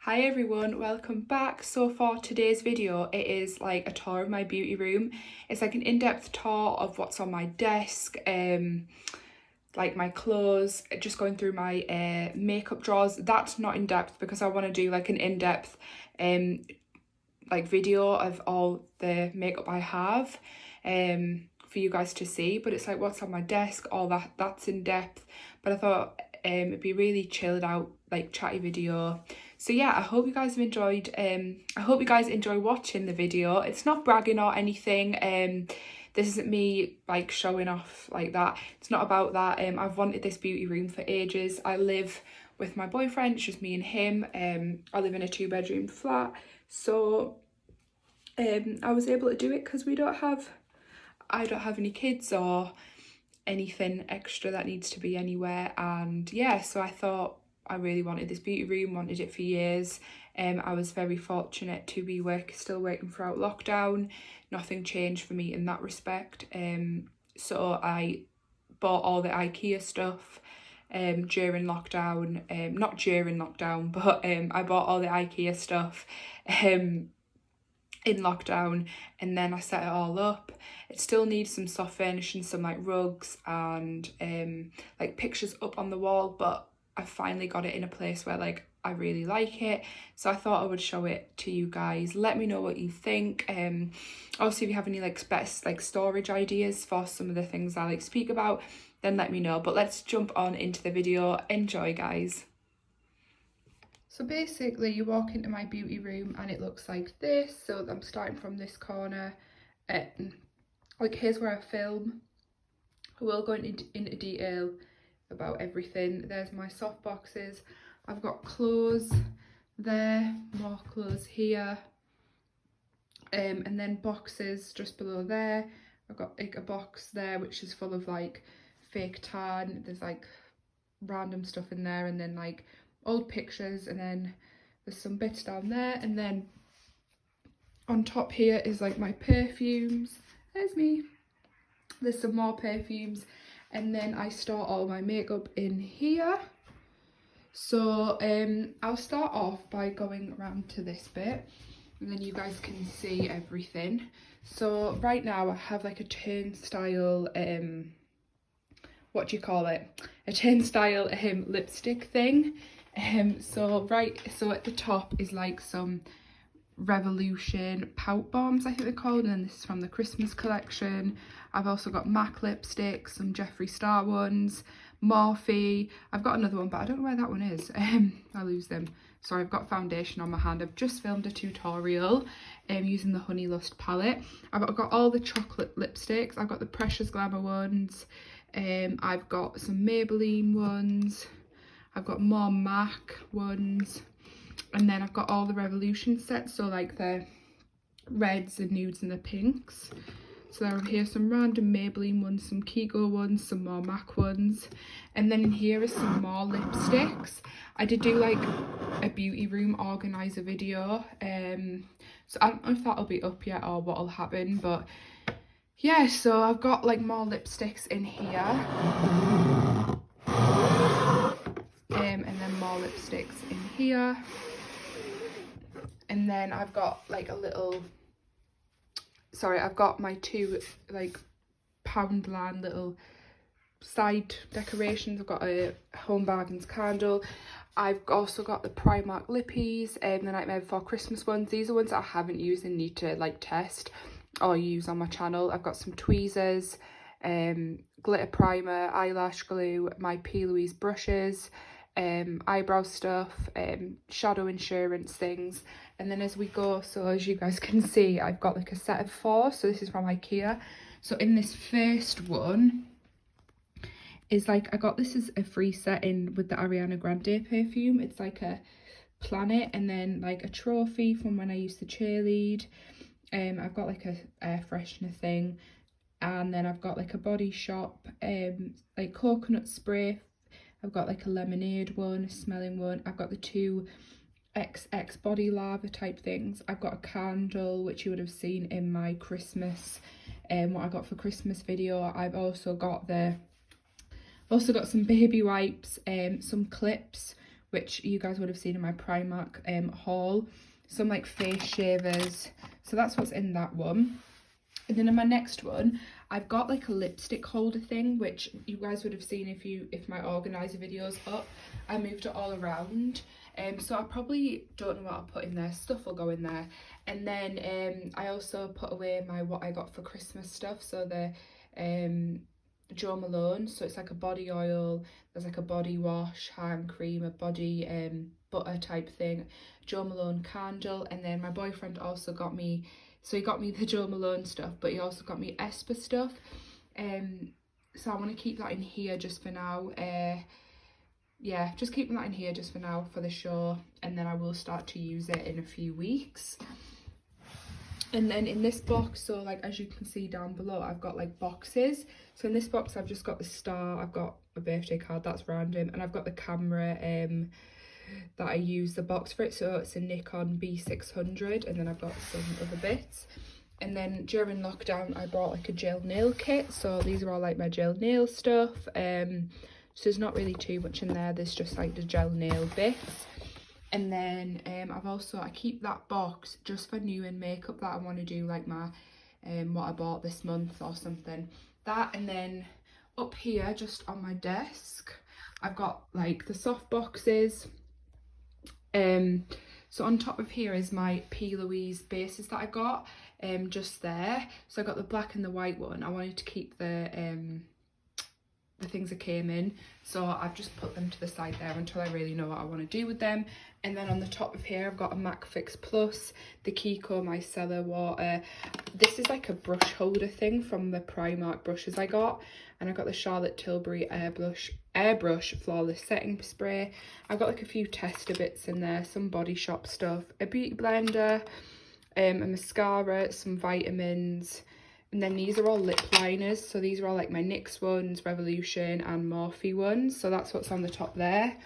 Hi everyone, welcome back. So for today's video, it is like a tour of my beauty room. It's like an in-depth tour of what's on my desk, like my clothes, just going through my makeup drawers. That's not in-depth because I want to do like an in-depth like video of all the makeup I have for you guys to see. But it's like what's on my desk, all that's in depth. But I thought it'd be really chilled out, like chatty video. So yeah, I hope you guys have enjoyed. I hope you guys enjoy watching the video. It's not bragging or anything. This isn't me like showing off like that. It's not about that. I've wanted this beauty room for ages. I live with my boyfriend. It's just me and him. I live in a 2-bedroom flat. So I was able to do it because I don't have any kids or anything extra that needs to be anywhere. And yeah, so I thought I really wanted this beauty room, wanted it for years. I was very fortunate to be still working throughout lockdown. Nothing changed for me in that respect. So I bought all the IKEA stuff during lockdown. Not during lockdown, but I bought all the IKEA stuff in lockdown, and then I set it all up. It still needs some soft furnishing, some like rugs and like pictures up on the wall, but I finally got it in a place where like I really like it, so I thought I would show it to you guys. Let me know what you think. Also, if you have any like best like storage ideas for some of the things I like speak about, then let me know. But let's jump on into the video. Enjoy, guys. So basically you walk into my beauty room and it looks like this. So I'm starting from this corner. Like here's where I film. I will go into detail about everything. There's my soft boxes. I've got clothes there, more clothes here, and then boxes just below there. I've got like a box there which is full of like fake tan. There's like random stuff in there, and then like old pictures, and then there's some bits down there, and then on top here is like my perfumes. There's me. There's some more perfumes, and then I store all my makeup in here. So I'll start off by going around to this bit, and then you guys can see everything. So right now I have like a turnstile what do you call it, a turnstile lipstick thing. So at the top is like some Revolution pout bombs, I think they're called, and then this is from the Christmas collection. I've also got MAC lipsticks, some Jeffree Star ones, Morphe. I've got another one, but I don't know where that one is. I lose them. Sorry, I've got foundation on my hand. I've just filmed a tutorial using the Honey Lust palette. I've got all the chocolate lipsticks. I've got the Precious Glamour ones. I've got some Maybelline ones. I've got more MAC ones. And then I've got all the Revolution sets, so like the reds and nudes and the pinks. So there are here some random Maybelline ones, some Kiko ones, some more MAC ones. And then in here is some more lipsticks. I did do like a beauty room organizer video. So I don't know if that'll be up yet or what'll happen, but yeah, so I've got like more lipsticks in here. And then more lipsticks in here. And then I've got like I've got my two like Poundland little side decorations. I've got a Home Bargains candle. I've also got the Primark lippies and the Nightmare Before Christmas ones. These are ones that I haven't used and need to like test or use on my channel. I've got some tweezers, glitter primer, eyelash glue, my P. Louise brushes, eyebrow stuff, shadow insurance things. And then as we go, so as you guys can see, I've got like a set of 4. So this is from IKEA. So in this first one is like, I got this as a free set in with the Ariana Grande perfume. It's like a planet, and then like a trophy from when I used to cheerlead. I've got like a air freshener thing, and then I've got like a Body Shop like coconut spray. I've got like a lemonade one, a smelling one. I've got the 2 xxx body lava type things. I've got a candle, which you would have seen in my Christmas, what I got for Christmas video. I've also got some baby wipes, some clips, which you guys would have seen in my Primark haul. Some like face shavers, so that's what's in that one. And then in my next one, I've got like a lipstick holder thing, which you guys would have seen if my organizer video's up. I moved it all around, so I probably don't know what I'll put in there. Stuff will go in there. And then I also put away my what I got for Christmas stuff, so the Jo Malone, so it's like a body oil, there's like a body wash, hand cream, a body butter type thing, Jo Malone candle. And then my boyfriend also got me, so he got me the Jo Malone stuff, but he also got me Esper stuff. So I want to keep that in here just for now. Yeah, just keeping that in here just for now for the show, and then I will start to use it in a few weeks. And then in this box, so like as you can see down below, I've got like boxes. So in this box I've just got the star, I've got a birthday card, that's random, and I've got the camera that I use the box for it, so it's a Nikon B600, and then I've got some other bits. And then during lockdown I bought like a gel nail kit, so these are all like my gel nail stuff. So there's not really too much in there, there's just like the gel nail bits. And then I keep that box just for new in makeup that I want to do, like my what I bought this month or something. That, and then up here just on my desk I've got like the soft boxes. So on top of here is my P. Louise bases that I got just there. So I got the black and the white one. I wanted to keep the things that came in, so I've just put them to the side there until I really know what I want to do with them. And then on the top of here I've got a MAC Fix Plus, the Kiko Micellar water. This is like a brush holder thing from the Primark brushes I got, and I got the Charlotte Tilbury airbrush flawless setting spray. I've got like a few tester bits in there, some Body Shop stuff, a beauty blender, a mascara, some vitamins. And then these are all lip liners, so these are all like my NYX ones, Revolution and Morphe ones, so that's what's on the top there.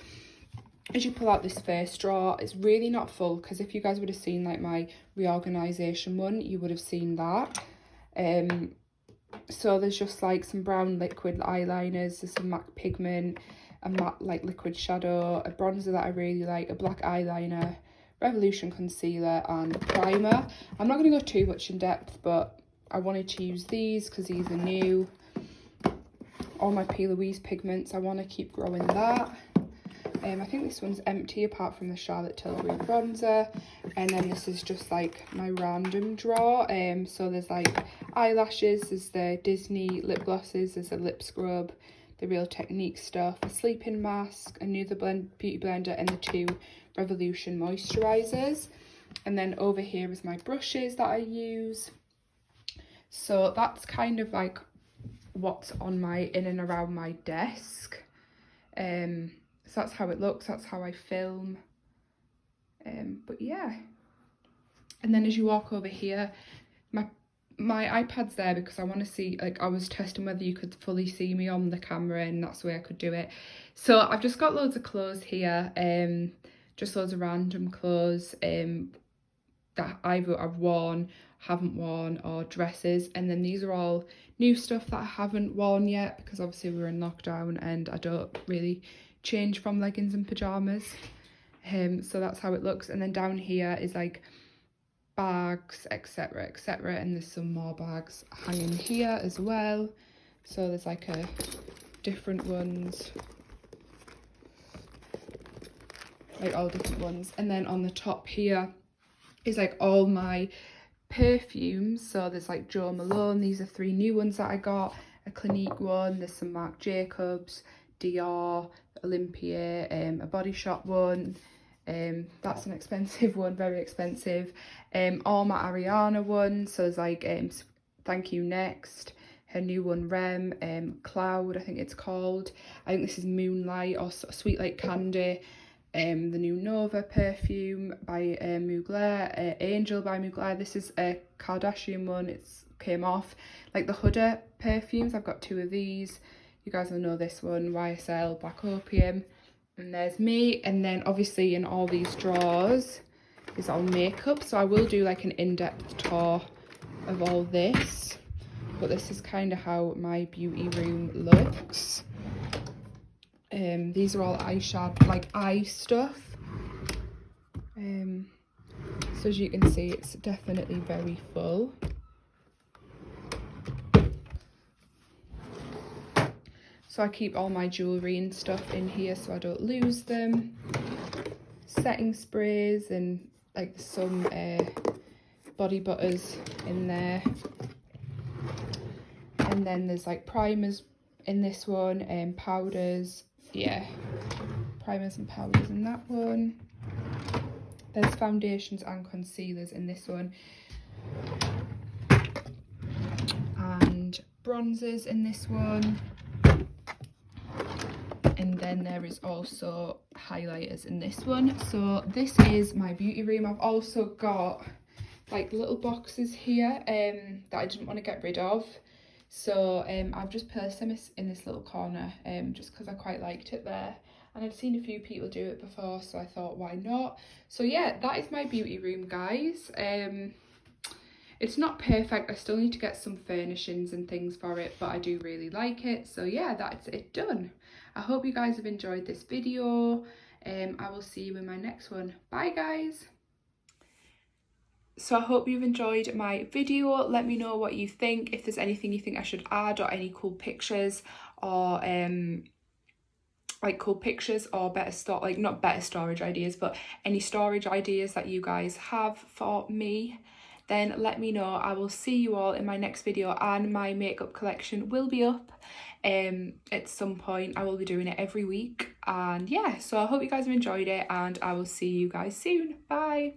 As you pull out this first drawer, it's really not full, because if you guys would have seen like my reorganisation one, you would have seen that. So there's just like some brown liquid eyeliners, there's some MAC pigment, a matte like liquid shadow, a bronzer that I really like, a black eyeliner, Revolution concealer and primer. I'm not going to go too much in depth, but I wanted to use these because these are new. All my P. Louise pigments, I want to keep growing that. I think this one's empty apart from the Charlotte Tilbury bronzer. And then this is just like my random drawer. So there's like eyelashes, there's the Disney lip glosses, there's a lip scrub, the Real Technique stuff, a sleeping mask, a new beauty blender, and the 2 Revolution moisturizers. And then over here is my brushes that I use. So that's kind of like what's on my in and around my desk. So that's how it looks, that's how I film. But yeah. And then as you walk over here, my iPad's there because I want to see, like I was testing whether you could fully see me on the camera, and that's the way I could do it. So I've just got loads of clothes here, just loads of random clothes that either I've worn, haven't worn, or dresses. And then these are all new stuff that I haven't worn yet, because obviously we're in lockdown and I don't really change from leggings and pajamas. So that's how it looks. And then down here is like bags, etc, etc, and there's some more bags hanging here as well. So there's like a different ones, like all different ones. And then on the top here is like all my perfumes. So there's like Jo Malone, these are 3 new ones that I got, a Clinique one, there's some Marc Jacobs, Dior, Olympia, a Body Shop one, that's an expensive one, very expensive. All my Ariana ones, so there's like Thank You Next, her new one Rem, Cloud I think it's called, I think this is Moonlight or Sweet Like Candy, the new Nova perfume by Mugler, Angel by Mugler. This is a Kardashian one, it's came off. Like the Huda perfumes, I've got 2 of these. You guys will know this one, YSL Black Opium. And there's me. And then obviously in all these drawers is all makeup, so I will do like an in-depth tour of all this, but this is kind of how my beauty room looks. These are all eyeshadow, like eye stuff. So as you can see, it's definitely very full. So I keep all my jewellery and stuff in here so I don't lose them. Setting sprays and like some body butters in there. And then there's like primers in this one and powders. Yeah, primers and powders in that one. There's foundations and concealers in this one. And bronzers in this one. And then there is also highlighters in this one. So this is my beauty room. I've also got like little boxes here that I didn't want to get rid of. So I've just placed them in this little corner just because I quite liked it there. And I've seen a few people do it before, so I thought, why not? So yeah, that is my beauty room, guys. It's not perfect. I still need to get some furnishings and things for it, but I do really like it. So yeah, that's it done. I hope you guys have enjoyed this video. I will see you in my next one. Bye, guys. So I hope you've enjoyed my video. Let me know what you think, if there's anything you think I should add, or any cool pictures, or like cool pictures, or not better storage ideas, but any storage ideas that you guys have for me, then let me know. I will see you all in my next video, and my makeup collection will be up at some point. I will be doing it every week, and yeah, so I hope you guys have enjoyed it, and I will see you guys soon. Bye.